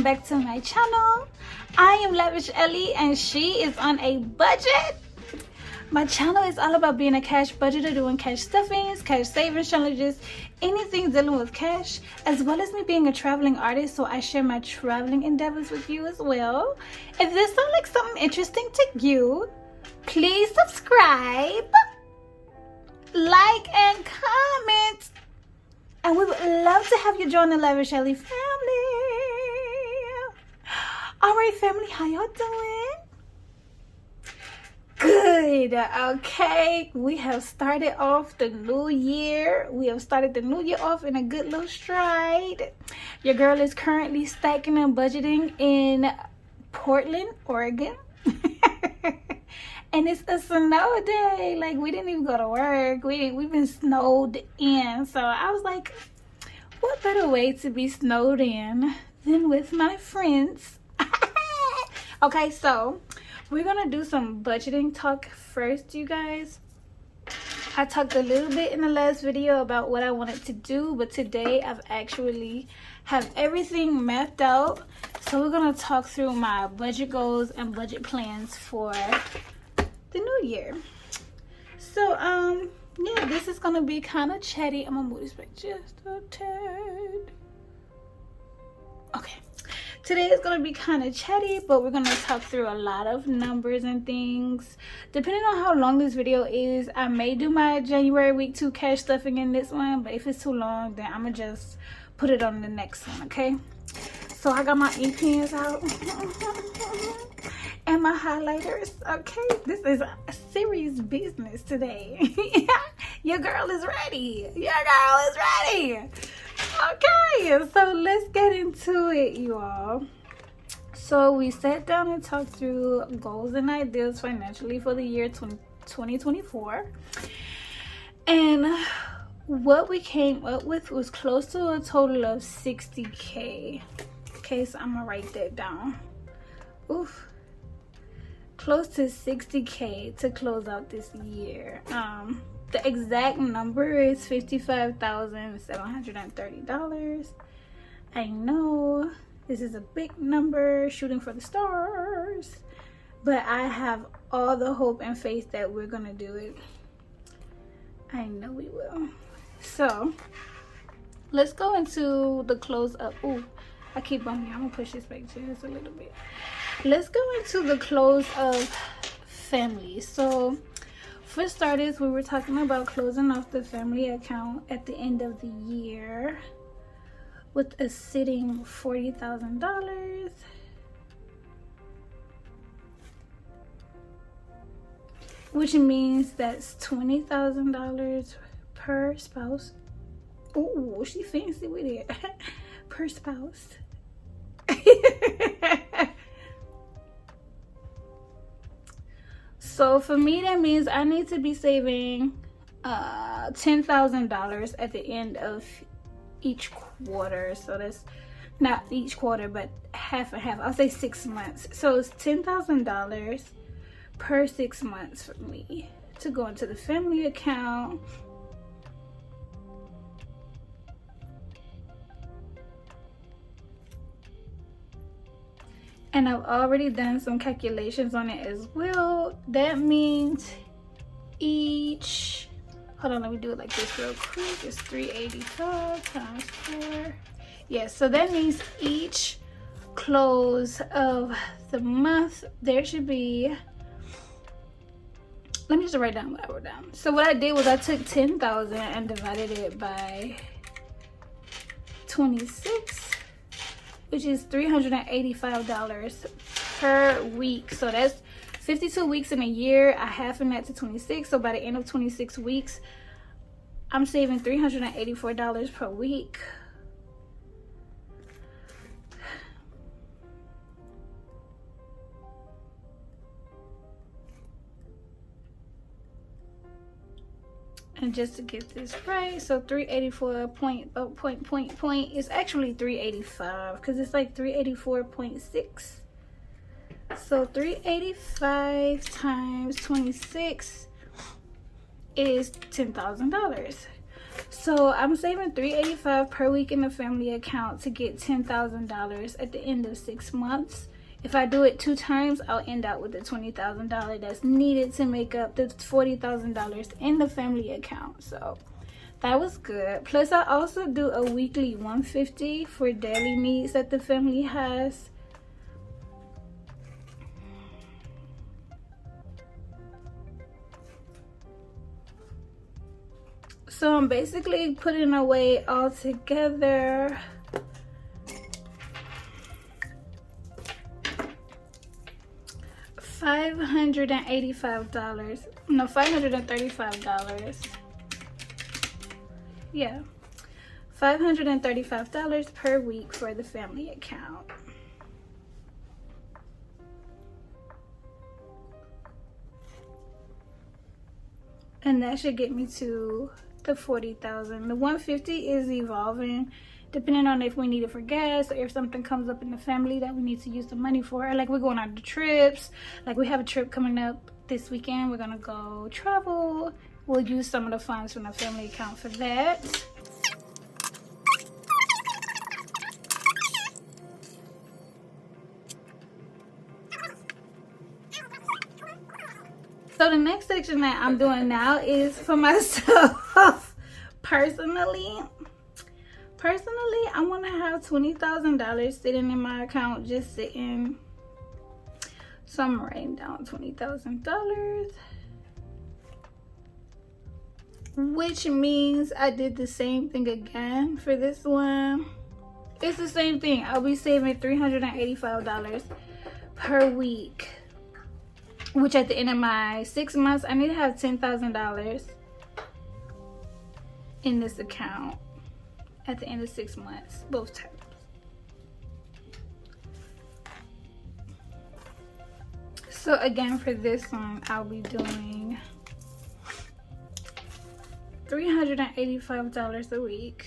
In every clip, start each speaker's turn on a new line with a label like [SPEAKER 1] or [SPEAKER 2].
[SPEAKER 1] back to my channel. I am Lavish Ellie and she is on a budget. My channel is all about being a cash budgeter, doing cash stuffings, cash savings challenges, anything dealing with cash, as well as me being a traveling artist, so I share my traveling endeavors with you as well. If this sounds like something interesting to you, please subscribe, like, and comment. And we would love to have you join the Lavish Ellie family. Alright family, how y'all doing? Good. Okay, we have started off the new year. We have started the new year off in a good little stride. Your girl is currently stacking and budgeting in Portland, Oregon. And it's a snow day. Like, we didn't even go to work. We've been snowed in. So I was like, what better way to be snowed in than with my friends? Okay, so we're gonna do some budgeting talk first, you guys. I talked a little bit in the last video about what I wanted to do, but today I've actually have everything mapped out. So we're gonna talk through my budget goals and budget plans for the new year. So yeah, this is gonna be kind of chatty. I'm gonna move this back just a tad. Okay, today is gonna be kind of chatty, but we're gonna talk through a lot of numbers and things. Depending on how long this video is, I may do my January week 2 cash stuffing in this one, but if it's too long, then I'm gonna just put it on the next one. Okay, so I got my ink pens out and my highlighters. Okay, this is a serious business today. Your girl is ready. Your girl is ready. Okay, so let's get into it, you all. So we sat down and talked through goals and ideas financially for the year 2024. And what we came up with was close to a total of 60K. Okay, so I'm gonna write that down. Oof. Close to 60K to close out this year. The exact number is $55,730. I know this is a big number, shooting for the stars, but I have all the hope and faith that we're gonna do it. I know we will. So let's go into the close up. Ooh, I keep bumping. I'm gonna push this back just a little bit. Let's go into the close of family. So for starters, we were talking about closing off the family account at the end of the year with a sitting $40,000. Which means that's $20,000 per spouse. Ooh, she fancy with it. Per spouse. So for me, that means I need to be saving $10,000 at the end of each quarter. So that's not each quarter, but half and half. I'll say 6 months. So it's $10,000 per 6 months for me to go into the family account. And I've already done some calculations on it as well. That means each, hold on, let me do it like this real quick. It's 385 times 4. Yes, so that means each close of the month, there should be, let me just write down what I wrote down. So what I did was I took 10,000 and divided it by 26. Which is $385 per week. So that's 52 weeks in a year. I halving that to 26. So by the end of 26 weeks, I'm saving $384 per week. And just to get this right, so 384 point is actually 385 because it's like 384.6. So 385 times 26 is $10,000. So I'm saving $385 per week in the family account to get $10,000 at the end of 6 months. If I do it 2 times, I'll end up with the $20,000 that's needed to make up the $40,000 in the family account. So that was good. Plus, I also do a weekly $150 for daily needs that the family has. So I'm basically putting away all together $585. No, $535. Yeah, $535 per week for the family account. And that should get me to the $40,000. The $150 is evolving depending on if we need it for gas or if something comes up in the family that we need to use the money for. Like we're going on the trips. Like we have a trip coming up this weekend. We're gonna go travel. We'll use some of the funds from the family account for that. So the next section that I'm doing now is for myself. Personally, I want to have $20,000 sitting in my account, just sitting. So I'm writing down $20,000, which means I did the same thing again for this one. It's the same thing. I'll be saving $385 per week, which at the end of my 6 months, I need to have $10,000 in this account at the end of 6 months, both times. So again, for this one, I'll be doing $385 a week.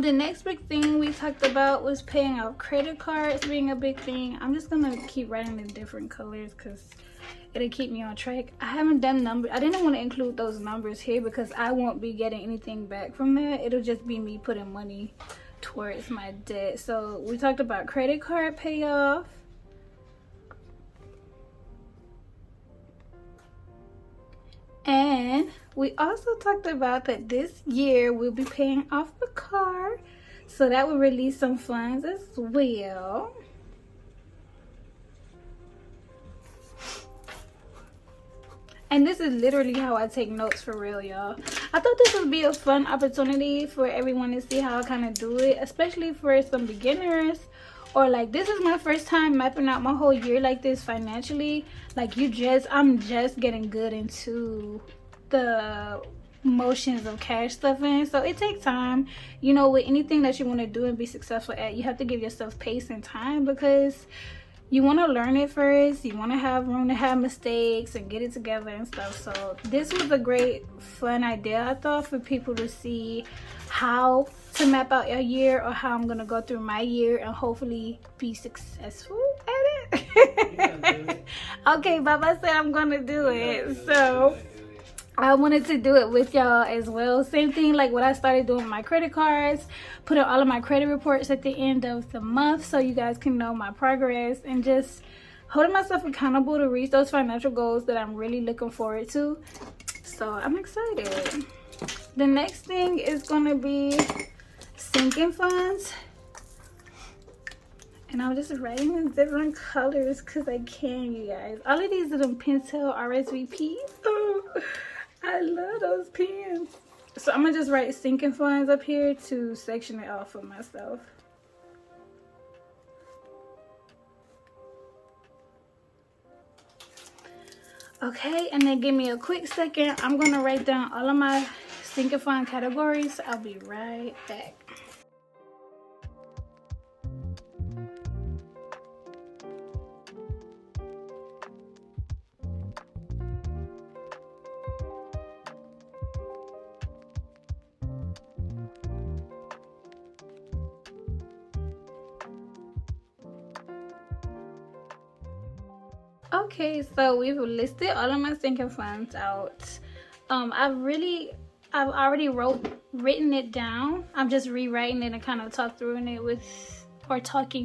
[SPEAKER 1] The next big thing we talked about was paying off credit cards being a big thing. I'm just gonna keep writing in different colors because it'll keep me on track. I haven't done numbers. I didn't want to include those numbers here because I won't be getting anything back from that. It'll just be me putting money towards my debt. So we talked about credit card payoff. And we also talked about that this year we'll be paying off the car. So that will release some funds as well. And this is literally how I take notes for real, y'all. I thought this would be a fun opportunity for everyone to see how I kind of do it, especially for some beginners. Or like, this is my first time mapping out my whole year like this financially. Like I'm just getting good into the motions of cash stuffing. So it takes time. You know, with anything that you want to do and be successful at, you have to give yourself pace and time because you want to learn it first. You want to have room to have mistakes and get it together and stuff. So this was a great fun idea, I thought, for people to see how to map out your year or how I'm gonna go through my year and hopefully be successful at it. Okay, Baba said I'm gonna do it, so I wanted to do it with y'all as well. Same thing like what I started doing with my credit cards, putting all of my credit reports at the end of the month so you guys can know my progress and just holding myself accountable to reach those financial goals that I'm really looking forward to. So I'm excited. The next thing is gonna be sinking funds. And I'm just writing in different colors because I can, you guys. All of these are them Pentel RSVPs. Oh, I love those pens. So I'm gonna just write sinking funds up here to section it off for myself. Okay, and then give me a quick second. I'm gonna write down all of my sinking fund categories. I'll be right back. Okay, so we've listed all of my sinking funds out. I've already written it down. I'm just rewriting it and kind of talking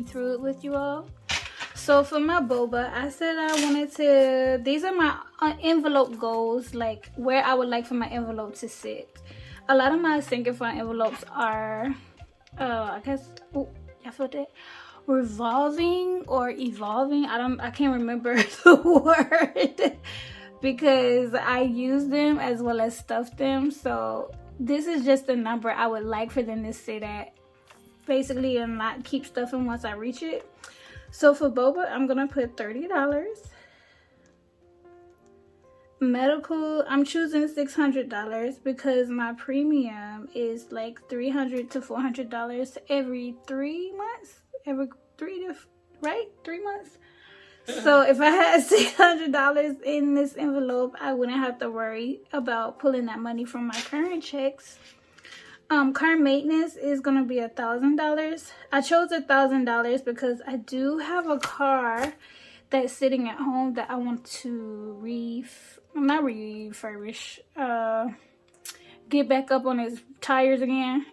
[SPEAKER 1] through it with you all. So for my boba, I said I wanted to, these are my envelope goals, like where I would like for my envelope to sit. A lot of my sinking fund envelopes are, I guess, oh, I felt that, revolving or evolving. I can't remember the word because I use them as well as stuff them. So this is just the number I would like for them to sit at, basically, and not keep stuffing once I reach it. So for boba, I'm gonna put $30. Medical, I'm choosing $600 because my premium is like $300 to $400 every 3 months. Every 3 months. So if I had $600 in this envelope, I wouldn't have to worry about pulling that money from my current checks. Car maintenance is gonna be $1,000. I chose $1,000 because I do have a car that's sitting at home that I want to not refurbish, get back up on its tires again.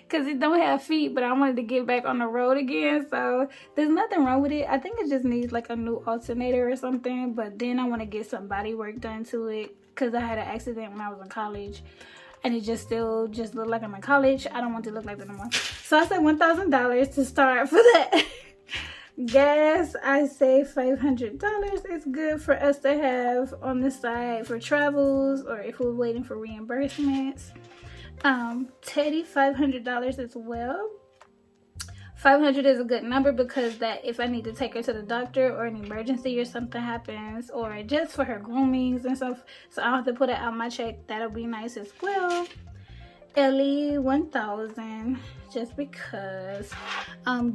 [SPEAKER 1] Because it don't have feet, but I wanted to get back on the road again. So there's nothing wrong with it. I think it just needs like a new alternator or something. But then I want to get some body work done to it because I had an accident when I was in college. And it still looked like I'm in college. I don't want to look like that no more. So I said $1,000 to start for that. Gas, I say $500 is good for us to have on the side for travels or if we're waiting for reimbursements. Teddy, $500 as well. 500 is a good number because that if I need to take her to the doctor or an emergency or something happens, or just for her groomings and stuff, so I don't have to put it out my check, that'll be nice as well. Ellie, 1,000 just because.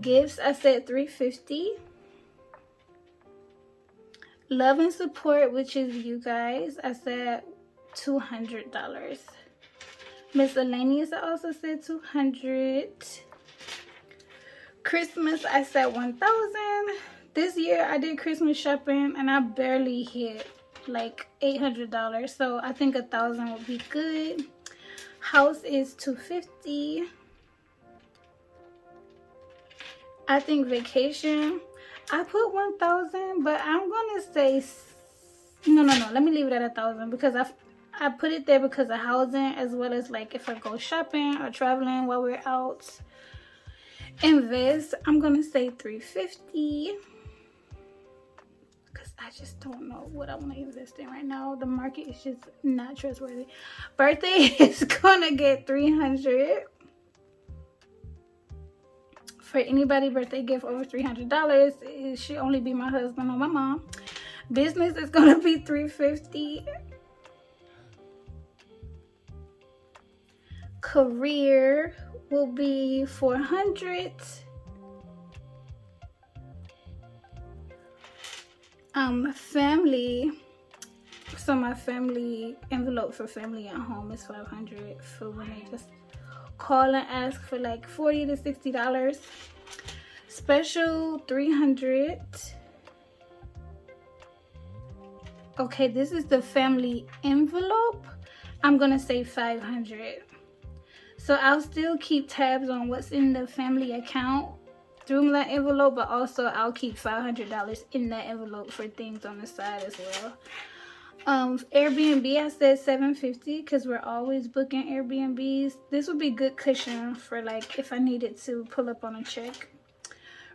[SPEAKER 1] Gifts, I said $350. Love and support, which is you guys, I said $200. Miscellaneous, I also said $200. Christmas, I said $1,000. This year I did Christmas shopping and I barely hit like $800, so I think $1,000 would be good. House is $250. I think vacation, I put $1,000, but I'm gonna say no. Let me leave it at $1,000 because I put it there because of housing as well as like if I go shopping or traveling while we're out. Invest, I'm gonna say $350 because I just don't know what I want to invest in right now. The market is just not trustworthy. Birthday is gonna get $300. For anybody birthday gift over $300, it should only be my husband or my mom. Business is gonna be $350. Career will be $400. Family, so my family envelope for family at home is $500 for when they just call and ask for like $40 to $60. Special, $300. Okay, this is the family envelope. I'm gonna say $500. So I'll still keep tabs on what's in the family account through that envelope, but also I'll keep $500 in that envelope for things on the side as well. Airbnb, I said $750 because we're always booking Airbnbs. This would be good cushion for like if I needed to pull up on a check.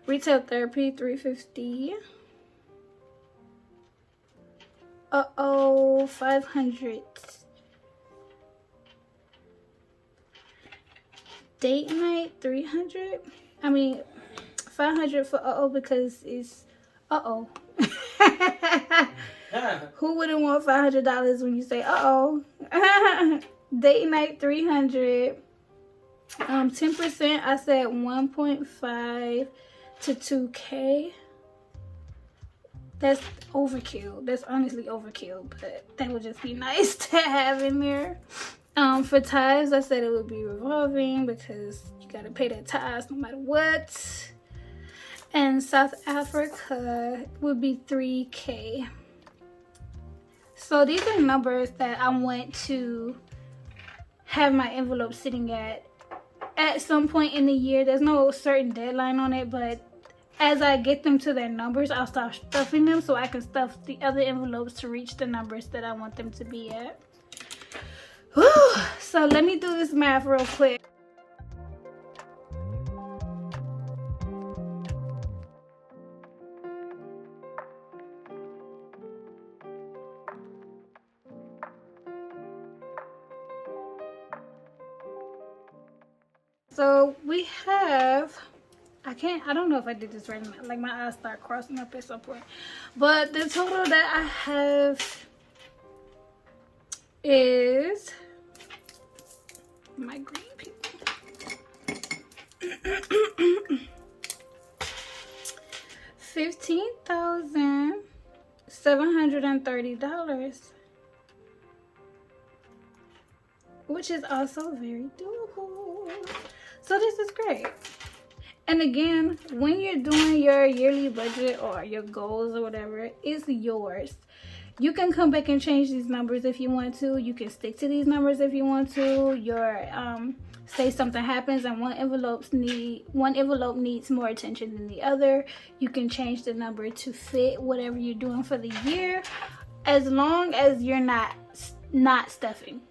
[SPEAKER 1] Retail therapy, $350. $500. Date night, $300. I mean $500 for because it's who wouldn't want $500 when you say Date night, $300. 10%, I said 1.5 to 2K. That's overkill. That's honestly overkill, but that would just be nice to have in there. For tithes, I said it would be revolving because you gotta pay that tithes no matter what. And South Africa would be 3K. So these are numbers that I want to have my envelope sitting at some point in the year. There's no certain deadline on it, but as I get them to their numbers, I'll start stuffing them so I can stuff the other envelopes to reach the numbers that I want them to be at. Whew. So let me do this math real quick. So we have, I don't know if I did this right. Like my eyes start crossing up at some point. But the total that I have is, my green people, $15,730, which is also very doable. So this is great. And again, when you're doing your yearly budget or your goals or whatever, it's yours. You can come back and change these numbers if you want to. You can stick to these numbers if you want to. Say something happens and one envelope needs more attention than the other. You can change the number to fit whatever you're doing for the year, as long as you're not stuffing.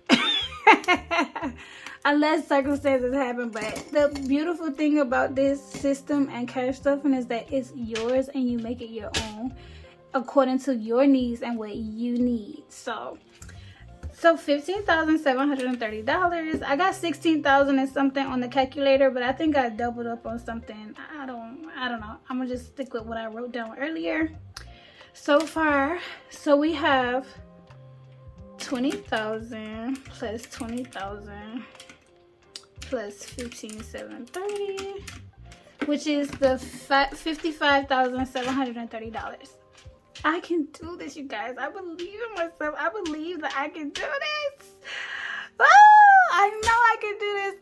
[SPEAKER 1] Unless circumstances happen. But the beautiful thing about this system and cash stuffing is that it's yours and you make it your own according to your needs and what you need. So $15,730. I got 16,000 and something on the calculator, but I think I doubled up on something. I don't know. I'm gonna just stick with what I wrote down earlier. So far, so we have 20,000 plus 20,000 plus 15,730, which is the $55,730. I can do this, you guys. I believe in myself. I believe that I can do this. Oh, I know I can do this.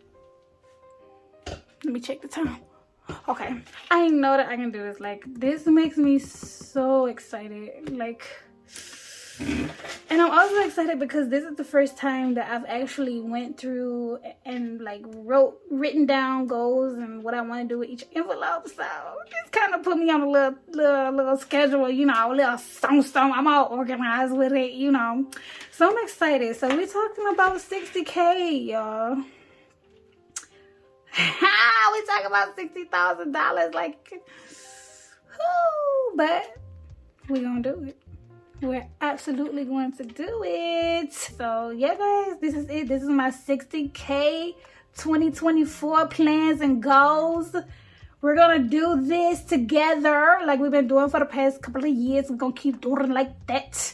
[SPEAKER 1] Let me check the time. Okay, I know that I can do this. Like, this makes me so excited. Like, and I'm also excited because this is the first time that I've actually went through and like written down goals and what I want to do with each envelope. So it's kind of put me on a little schedule, you know, a little stone. I'm all organized with it, you know. So I'm excited. So we're talking about 60K, y'all. We're talking about $60,000, like, whoo, but we're gonna do it. We're absolutely going to do it. So yeah, guys, this is it. This is my 60K 2024 plans and goals. We're gonna do this together like we've been doing for the past couple of years. We're gonna keep doing it like that.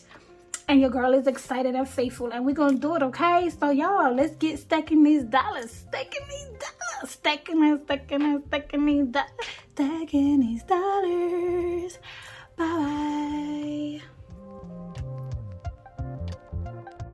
[SPEAKER 1] And your girl is excited and faithful, and we're gonna do it, okay? So y'all, let's get stacking these dollars. Stacking these dollars. Bye bye.